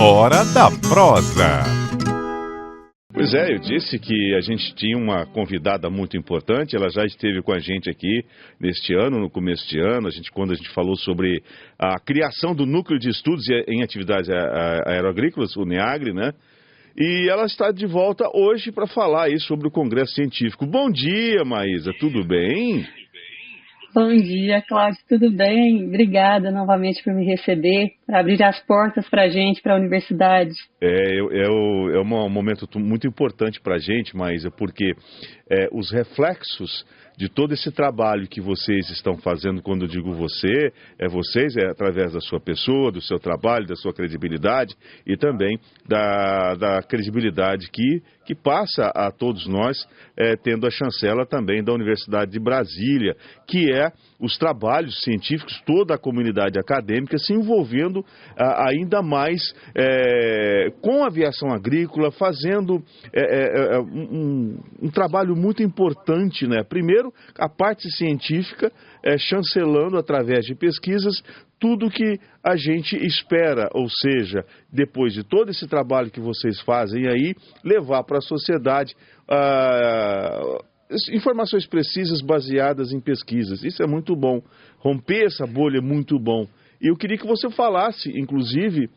Hora da Prosa. Pois é, eu disse que a gente tinha uma convidada muito importante, ela já esteve com a gente aqui neste ano, no começo de ano, quando a gente falou sobre a criação do Núcleo de Estudos em Atividades Aeroagrícolas, o NEAGRE, né? E ela está de volta hoje para falar aí sobre o Congresso Científico. Bom dia, Maísa, tudo bem? Bom dia, Cláudio, tudo bem? Obrigada novamente por me receber, por abrir as portas para a gente, para a universidade. É um momento muito importante para a gente, Maísa, porque os reflexos de todo esse trabalho que vocês estão fazendo, quando eu digo vocês, é através da sua pessoa, do seu trabalho, da sua credibilidade e também da credibilidade que passa a todos nós, tendo a chancela também da Universidade de Brasília, que é os trabalhos científicos, toda a comunidade acadêmica se envolvendo ainda mais com a aviação agrícola, fazendo um trabalho muito importante, né? Primeiro, a parte científica, chancelando através de pesquisas tudo que a gente espera, ou seja, depois de todo esse trabalho que vocês fazem aí, levar para a sociedade informações precisas baseadas em pesquisas. Isso é muito bom. Romper essa bolha é muito bom. E eu queria que você falasse, inclusive,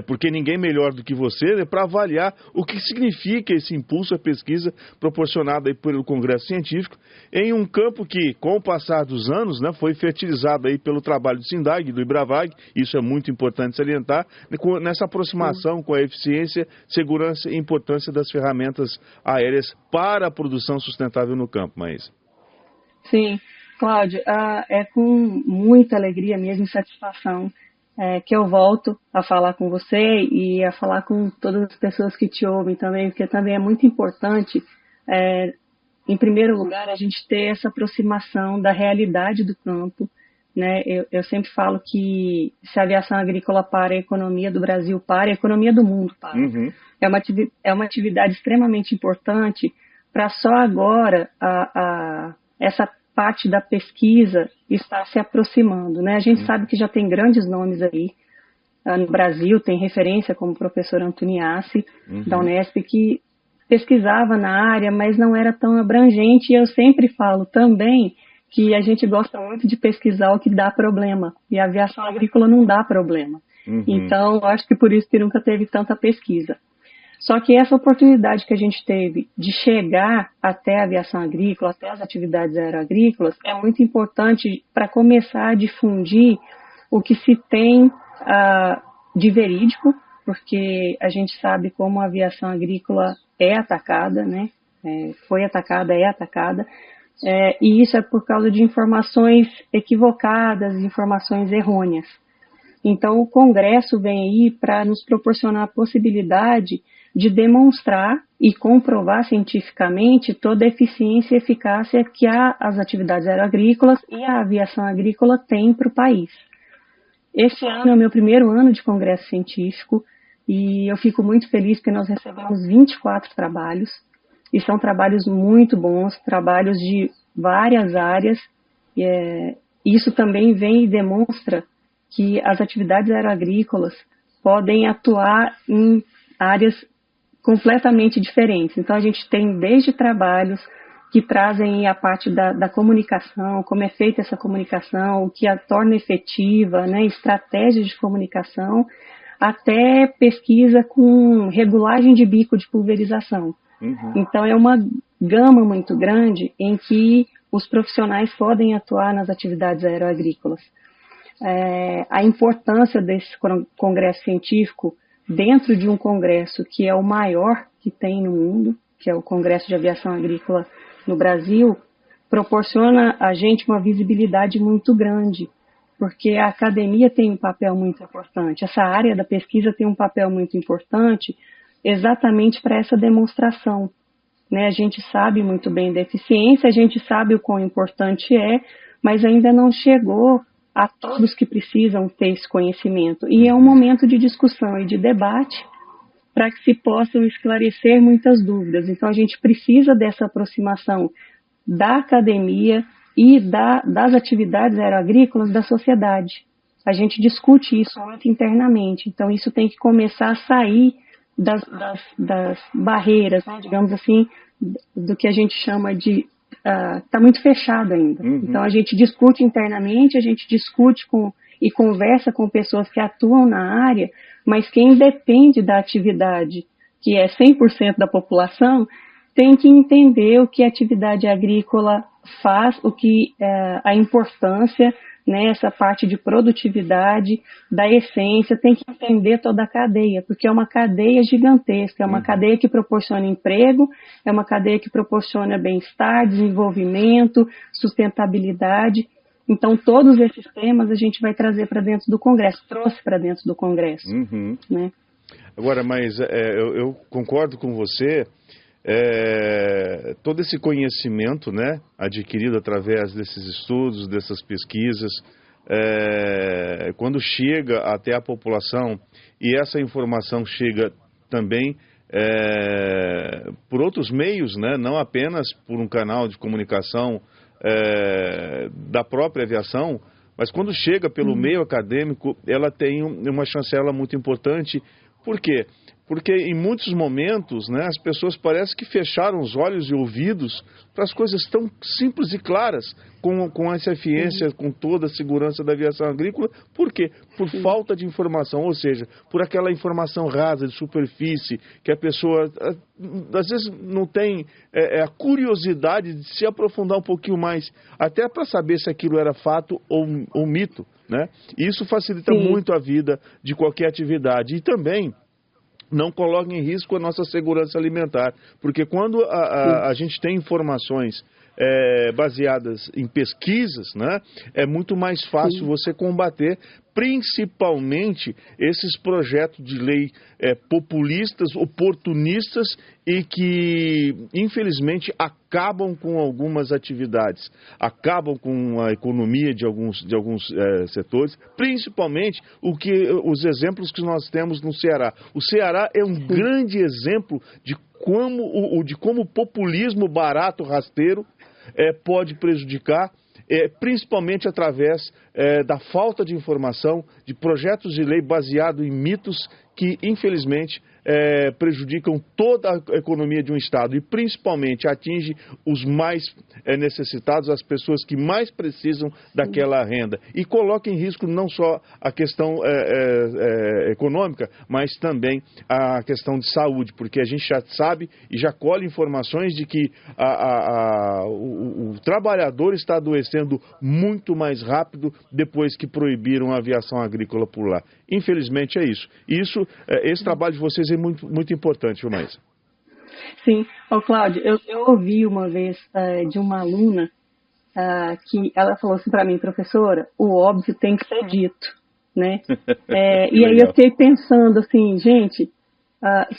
porque ninguém melhor do que você, né, para avaliar o que significa esse impulso à pesquisa proporcionado aí pelo Congresso Científico em um campo que, com o passar dos anos, né, foi fertilizado aí pelo trabalho do SINDAG, do IBRAVAG, isso é muito importante salientar, nessa aproximação com a eficiência, segurança e importância das ferramentas aéreas para a produção sustentável no campo, Maísa. Sim, Cláudio, é com muita alegria mesmo e satisfação que eu volto a falar com você e a falar com todas as pessoas que te ouvem também, porque também é muito importante, em primeiro lugar, a gente ter essa aproximação da realidade do campo, né? Eu sempre falo que se a aviação agrícola para, a economia do Brasil para, a economia do mundo para. Uhum. É uma atividade extremamente importante para só agora essa parte da pesquisa está se aproximando, né? A gente sabe que já tem grandes nomes aí no Brasil, tem referência como o professor Antoniassi, da Unesp, que pesquisava na área, mas não era tão abrangente, e eu sempre falo também que a gente gosta muito de pesquisar o que dá problema, e a aviação agrícola não dá problema. Então, acho que por isso que nunca teve tanta pesquisa. Só que essa oportunidade que a gente teve de chegar até a aviação agrícola, até as atividades aeroagrícolas, é muito importante para começar a difundir o que se tem de verídico, porque a gente sabe como a aviação agrícola é atacada, né? Foi atacada, é atacada, e isso é por causa de informações equivocadas, informações errôneas. Então, o Congresso vem aí para nos proporcionar a possibilidade de demonstrar e comprovar cientificamente toda a eficiência e eficácia que as atividades aeroagrícolas e a aviação agrícola têm para o país. Esse ano é o meu primeiro ano de Congresso Científico e eu fico muito feliz porque nós recebemos 24 trabalhos, e são trabalhos muito bons, trabalhos de várias áreas. Isso também vem e demonstra que as atividades aeroagrícolas podem atuar em áreas completamente diferentes. Então, a gente tem desde trabalhos que trazem a parte da comunicação, como é feita essa comunicação, o que a torna efetiva, né, estratégias de comunicação, até pesquisa com regulagem de bico de pulverização. Então, é uma gama muito grande em que os profissionais podem atuar nas atividades aeroagrícolas. A importância desse congresso científico dentro de um congresso que é o maior que tem no mundo, que é o Congresso de Aviação Agrícola no Brasil, proporciona a gente uma visibilidade muito grande, porque a academia tem um papel muito importante, essa área da pesquisa tem um papel muito importante exatamente para essa demonstração, né? A gente sabe muito bem da eficiência, a gente sabe o quão importante mas ainda não chegou a todos que precisam ter esse conhecimento. E é um momento de discussão e de debate para que se possam esclarecer muitas dúvidas. Então, a gente precisa dessa aproximação da academia e das atividades aeroagrícolas da sociedade. a gente discute isso muito internamente. Então, isso tem que começar a sair das barreiras, né, digamos assim, do que a gente chama de está muito fechado ainda. Então, a gente discute internamente, a gente discute e conversa com pessoas que atuam na área, mas quem depende da atividade, que é 100% da população, tem que entender o que a atividade agrícola faz, o que a importância, né, essa parte de produtividade, da essência, tem que entender toda a cadeia, porque é uma cadeia gigantesca, é uma cadeia que proporciona emprego, é uma cadeia que proporciona bem-estar, desenvolvimento, sustentabilidade. Então, todos esses temas a gente vai trazer para dentro do Congresso, trouxe para dentro do Congresso. Né? Agora, mas eu concordo com você, todo esse conhecimento, né, adquirido através desses estudos, dessas pesquisas, quando chega até a população, e essa informação chega também por outros meios, né, não apenas por um canal de comunicação da própria aviação, mas quando chega pelo meio acadêmico, ela tem uma chancela muito importante. Por quê? Porque em muitos momentos, né, as pessoas parecem que fecharam os olhos e ouvidos para as coisas tão simples e claras, com essa eficiência, com toda a segurança da aviação agrícola. Por quê? Por falta de informação, ou seja, por aquela informação rasa, de superfície, que a pessoa, às vezes, não tem a curiosidade de se aprofundar um pouquinho mais, até para saber se aquilo era fato ou mito, né? E isso facilita muito a vida de qualquer atividade. E também não coloca em risco a nossa segurança alimentar, porque quando a gente tem informações baseadas em pesquisas, né, é muito mais fácil você combater, principalmente esses projetos de lei populistas, oportunistas e que, infelizmente, acabam com algumas atividades, acabam com a economia de alguns setores, principalmente os exemplos que nós temos no Ceará. O Ceará é um grande exemplo de como o populismo barato, rasteiro, pode prejudicar, principalmente através da falta de informação, de projetos de lei baseados em mitos que, infelizmente, prejudicam toda a economia de um Estado e, principalmente, atinge os mais necessitados, as pessoas que mais precisam daquela renda. E coloca em risco não só a questão econômica, mas também a questão de saúde, porque a gente já sabe e já colhe informações de que o trabalhador está adoecendo muito mais rápido depois que proibiram a aviação agrícola por lá. Infelizmente é isso. Esse trabalho de vocês é muito, muito importante, viu, Maísa? Sim. Cláudio, eu ouvi uma vez de uma aluna que ela falou assim para mim, professora, o óbvio tem que ser dito, né? E aí eu fiquei pensando assim, gente,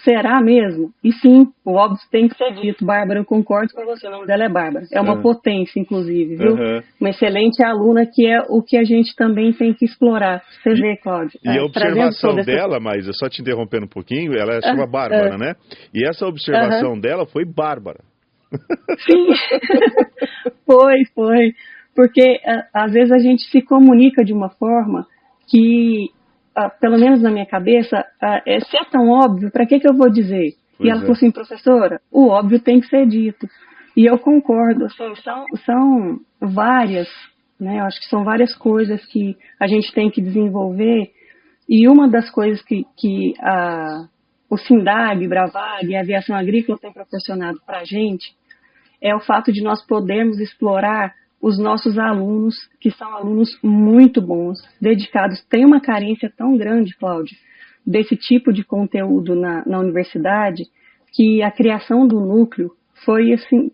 será mesmo? E sim, o óbvio tem que ser dito. Bárbara, eu concordo com você, o nome dela é Bárbara. É uma potência, inclusive, viu? Uma excelente aluna, que é o que a gente também tem que explorar. Você vê, Cláudio. E a observação dela, mas só te interrompendo um pouquinho, ela chama Bárbara, né? E essa observação dela foi Bárbara. Sim, foi. Porque às vezes a gente se comunica de uma forma que, pelo menos na minha cabeça, se é tão óbvio, para que eu vou dizer? E ela falou assim, professora, o óbvio tem que ser dito. E eu concordo, assim, são várias, né? Eu acho que são várias coisas que a gente tem que desenvolver. E uma das coisas que o SINDAG, Bravag e a aviação agrícola tem proporcionado para a gente é o fato de nós podermos explorar os nossos alunos, que são alunos muito bons, dedicados. Tem uma carência tão grande, Cláudio, desse tipo de conteúdo na universidade, que a criação do núcleo foi, assim,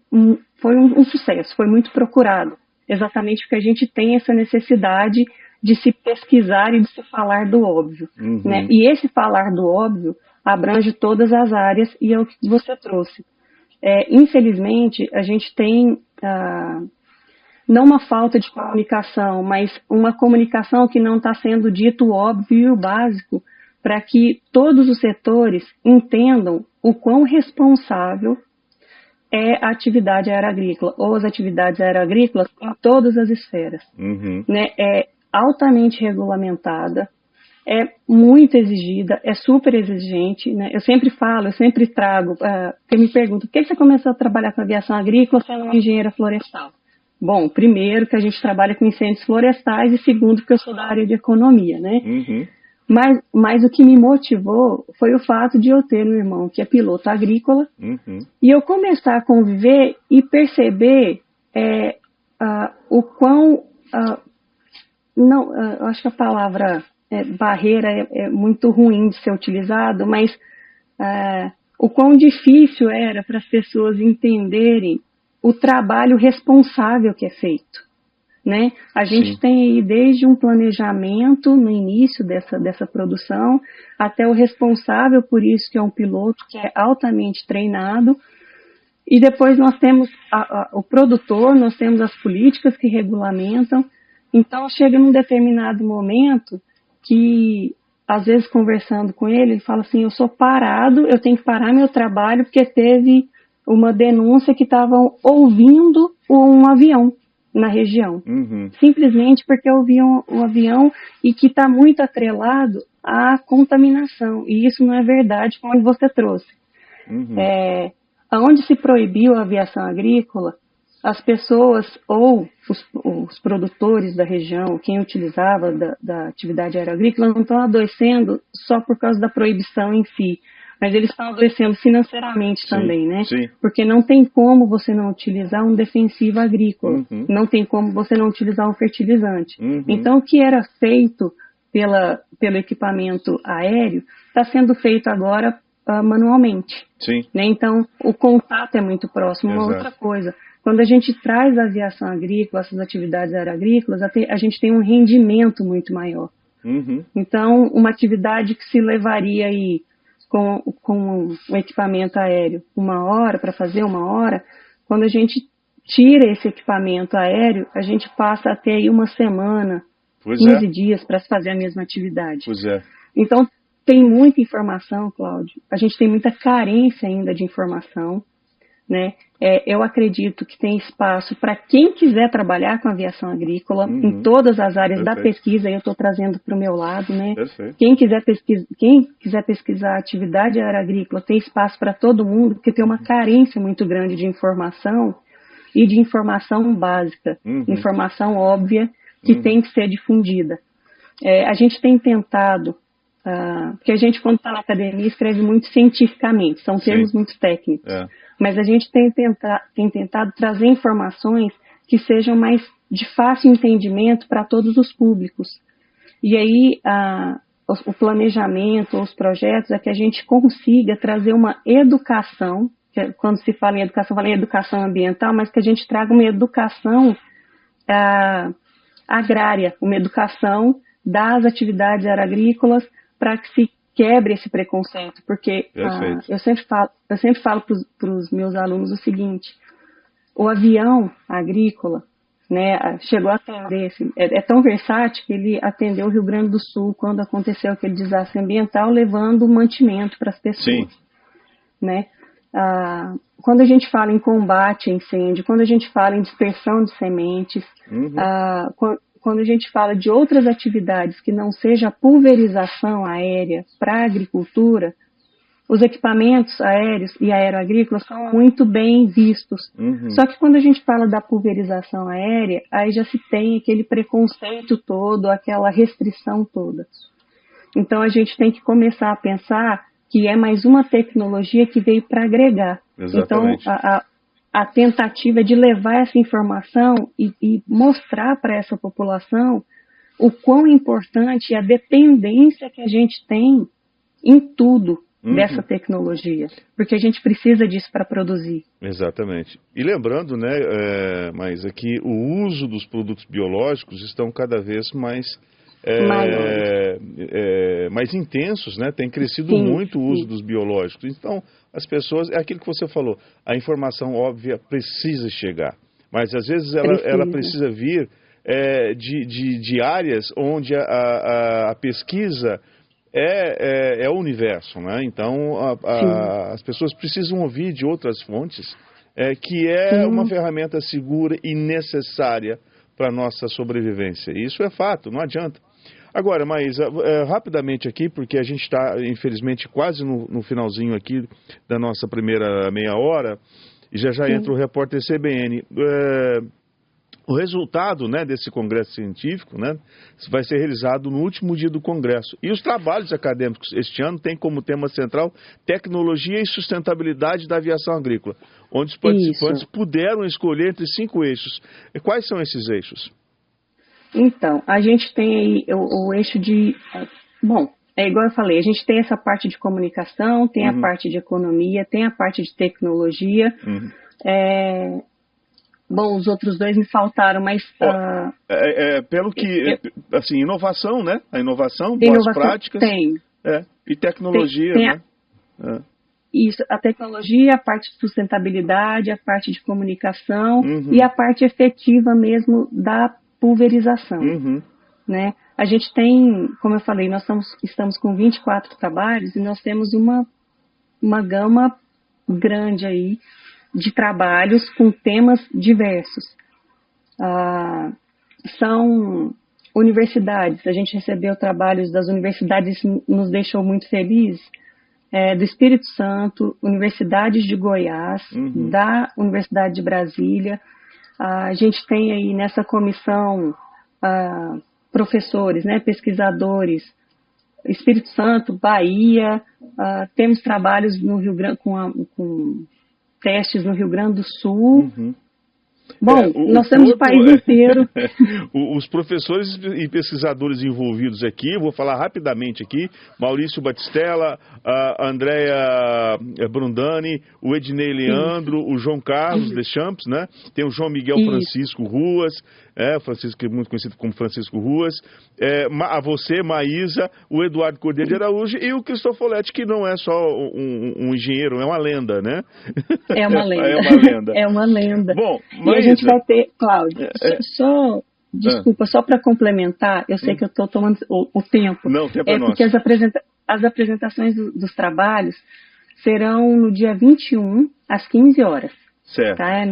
foi um sucesso, foi muito procurado, exatamente porque a gente tem essa necessidade de se pesquisar e de se falar do óbvio. Né? E esse falar do óbvio abrange todas as áreas, e é o que você trouxe. Infelizmente, a gente tem não uma falta de comunicação, mas uma comunicação que não está sendo dito o óbvio e o básico, para que todos os setores entendam o quão responsável é a atividade aeroagrícola, ou as atividades aeroagrícolas em todas as esferas. Né? altamente regulamentada, é muito exigida, é super exigente, né? Eu sempre trago, porque me perguntam, por que você começou a trabalhar com aviação agrícola sendo uma engenheira florestal? Bom, primeiro que a gente trabalha com incêndios florestais e segundo que eu sou da área de economia, né? Uhum. Mas o que me motivou foi o fato de eu ter um irmão que é piloto agrícola e eu começar a conviver e perceber o quão... eu acho que a palavra barreira é muito ruim de ser utilizado, mas o quão difícil era para as pessoas entenderem o trabalho responsável que é feito. Né? A gente tem aí desde um planejamento no início dessa produção até o responsável por isso, que é um piloto que é altamente treinado, e depois nós temos o produtor, nós temos as políticas que regulamentam. Então chega num determinado momento que, às vezes conversando com ele fala assim, eu sou parado, eu tenho que parar meu trabalho porque teve uma denúncia que estavam ouvindo um avião na região. Simplesmente porque eu vi um avião e que está muito atrelado à contaminação. E isso não é verdade, como você trouxe. Onde se proibiu a aviação agrícola, as pessoas ou os produtores da região, quem utilizava da atividade aeroagrícola, não estão adoecendo só por causa da proibição em si, mas eles estão adoecendo financeiramente também, né? Sim. Porque não tem como você não utilizar um defensivo agrícola, não tem como você não utilizar um fertilizante. Então, o que era feito pelo equipamento aéreo está sendo feito agora manualmente. Né? Então, o contato é muito próximo. Uma outra coisa, quando a gente traz a aviação agrícola, essas atividades aeroagrícolas, a gente tem um rendimento muito maior. Então, uma atividade que se levaria aí com o equipamento aéreo 1 hora, para fazer 1 hora, quando a gente tira esse equipamento aéreo, a gente passa a ter aí 1 semana, 15 dias para se fazer a mesma atividade. Então, tem muita informação, Cláudio, a gente tem muita carência ainda de informação, né? Eu acredito que tem espaço para quem quiser trabalhar com aviação agrícola em todas as áreas da pesquisa, eu estou trazendo para o meu lado, né? Quem quiser pesquisar atividade aeroagrícola, tem espaço para todo mundo, porque tem uma carência muito grande de informação e de informação básica, informação óbvia que tem que ser difundida. A gente tem tentado, porque a gente, quando está na academia, escreve muito cientificamente, são termos muito técnicos. Mas a gente tem tentado trazer informações que sejam mais de fácil entendimento para todos os públicos. E aí, o planejamento, os projetos, é que a gente consiga trazer uma educação, quando se fala em educação ambiental, mas que a gente traga uma educação agrária, uma educação das atividades aeroagrícolas para que se quebre esse preconceito, porque eu sempre falo para os meus alunos o seguinte, o avião agrícola, né, chegou a atender, é tão versátil que ele atendeu o Rio Grande do Sul quando aconteceu aquele desastre ambiental, levando mantimento para as pessoas. Né? Quando a gente fala em combate a incêndio, quando a gente fala em dispersão de sementes, quando a gente fala de outras atividades que não seja a pulverização aérea para a agricultura, os equipamentos aéreos e aeroagrícolas são muito bem vistos. Só que quando a gente fala da pulverização aérea, aí já se tem aquele preconceito todo, aquela restrição toda. Então a gente tem que começar a pensar que é mais uma tecnologia que veio para agregar. Exatamente. Então a tentativa de levar essa informação e mostrar para essa população o quão importante é a dependência que a gente tem em tudo dessa tecnologia, porque a gente precisa disso para produzir. Exatamente. E lembrando, né, mas aqui o uso dos produtos biológicos estão cada vez mais mais intensos, né? Tem crescido muito o uso dos biológicos. Então, as pessoas, é aquilo que você falou, a informação óbvia precisa chegar, mas às vezes ela precisa vir de áreas onde a pesquisa é o universo, né? Então, as pessoas precisam ouvir de outras fontes, que é uma ferramenta segura e necessária para a nossa sobrevivência. E isso é fato, não adianta. Agora, Maísa, rapidamente aqui, porque a gente está, infelizmente, quase no finalzinho aqui da nossa primeira meia hora, e já entra o repórter CBN. O resultado, né, desse congresso científico, né, vai ser realizado no último dia do congresso. E os trabalhos acadêmicos este ano têm como tema central tecnologia e sustentabilidade da aviação agrícola, onde os participantes puderam escolher entre 5 eixos. E quais são esses eixos? Então, a gente tem aí o eixo de... Bom, é igual eu falei, a gente tem essa parte de comunicação, tem a parte de economia, tem a parte de tecnologia. Bom, os outros 2 me faltaram, mas... pelo que... assim, inovação, né? A inovação, boas práticas. Tem. E tecnologia, né? Isso, a tecnologia, a parte de sustentabilidade, a parte de comunicação e a parte efetiva mesmo da pulverização, né? A gente tem, como eu falei, nós estamos com 24 trabalhos e nós temos uma gama grande aí de trabalhos com temas diversos. São universidades, a gente recebeu trabalhos das universidades, nos deixou muito felizes, do Espírito Santo, universidades de Goiás, da Universidade de Brasília. A gente tem aí nessa comissão professores, né, pesquisadores, Espírito Santo, Bahia, temos trabalhos no Rio Grande, com testes no Rio Grande do Sul. Bom, nós temos o país inteiro. Os professores e pesquisadores envolvidos aqui, eu vou falar rapidamente aqui, Maurício Batistella, a Andréa Brundani, o Ednei Leandro, o João Carlos Deschamps, né? Tem o João Miguel Francisco Ruas, Francisco, que é muito conhecido como Francisco Ruas, a você, Maísa, o Eduardo Cordeiro de Araújo e o Cristofoletti, que não é só um engenheiro, é uma lenda, né? É uma lenda. É uma lenda. É uma lenda. Bom, e a gente vai ter, Cláudio, desculpa, só para complementar, eu sei que eu estou tomando o tempo. Não, o tempo é nosso. Porque as apresentações dos trabalhos serão no dia 21, às 15 horas. Certo. Tá?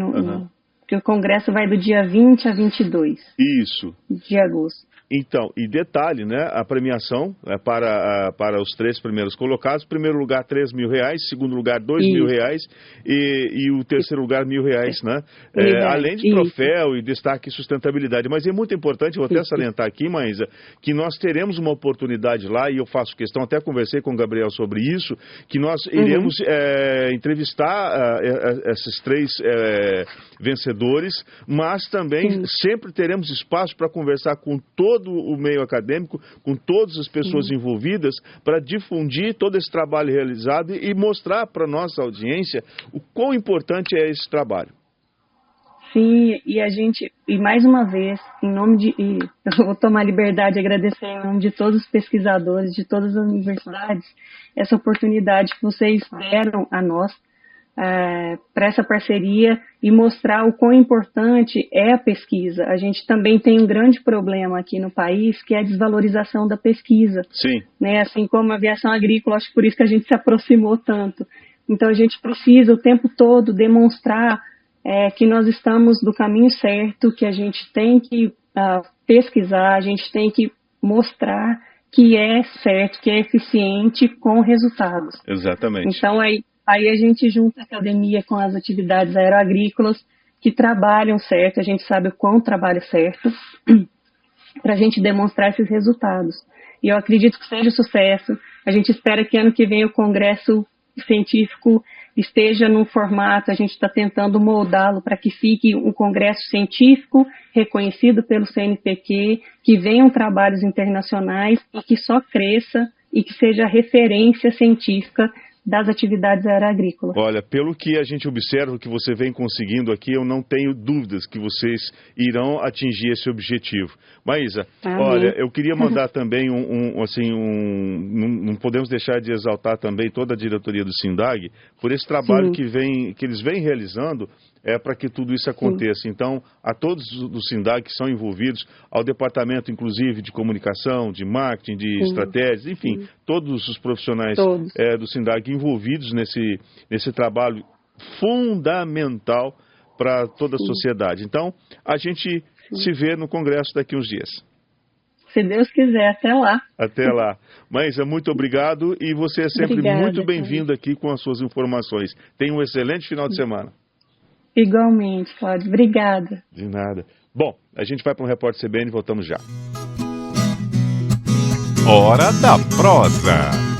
Porque o congresso vai do dia 20 a 22. Isso. De agosto. Então, e detalhe, né, a premiação é para os 3 primeiros colocados. Primeiro lugar, R$3.000, segundo lugar, R$2.000 e o terceiro lugar, R$1.000, né? Além de troféu e destaque e sustentabilidade. Mas é muito importante, eu vou até salientar aqui, Maísa, que nós teremos uma oportunidade lá, e eu faço questão, até conversei com o Gabriel sobre isso, que nós iremos entrevistar esses 3 vencedores, mas também sempre teremos espaço para conversar com todo o meio acadêmico, com todas as pessoas envolvidas, para difundir todo esse trabalho realizado e mostrar para a nossa audiência o quão importante é esse trabalho. Sim, e mais uma vez, eu vou tomar liberdade de agradecer em nome de todos os pesquisadores, de todas as universidades, essa oportunidade que vocês deram a nós, para essa parceria e mostrar o quão importante é a pesquisa. A gente também tem um grande problema aqui no país, que é a desvalorização da pesquisa. Sim. Né? Assim como a aviação agrícola, acho que por isso que a gente se aproximou tanto. Então a gente precisa o tempo todo demonstrar que nós estamos do caminho certo, que a gente tem que pesquisar, a gente tem que mostrar que é certo, que é eficiente com resultados. Exatamente. Então aí a gente junta a academia com as atividades aeroagrícolas que trabalham certo, a gente sabe o quão trabalha certo, para a gente demonstrar esses resultados. E eu acredito que seja sucesso. A gente espera que ano que vem o Congresso Científico esteja num formato, a gente está tentando moldá-lo para que fique um congresso científico reconhecido pelo CNPq, que venham trabalhos internacionais e que só cresça e que seja referência científica das atividades aeroagrícolas. Olha, pelo que a gente observa, o que você vem conseguindo aqui, eu não tenho dúvidas que vocês irão atingir esse objetivo. Maísa, olha, eu queria mandar também não podemos deixar de exaltar também toda a diretoria do SINDAG por esse trabalho que eles vêm realizando para que tudo isso aconteça. Então, a todos do SINDAG que são envolvidos, ao departamento, inclusive, de comunicação, de marketing, de estratégias, enfim, todos os profissionais do SINDAG envolvidos nesse trabalho fundamental para toda a sociedade. Então, a gente se vê no Congresso daqui uns dias. Se Deus quiser, até lá. Até lá. Maísa, muito obrigado e você é sempre Obrigada, muito bem-vindo aqui com as suas informações. Tenha um excelente final de semana. Igualmente, Cláudio. Obrigada. De nada. Bom, a gente vai para um Repórter CBN e voltamos já. Hora da prosa.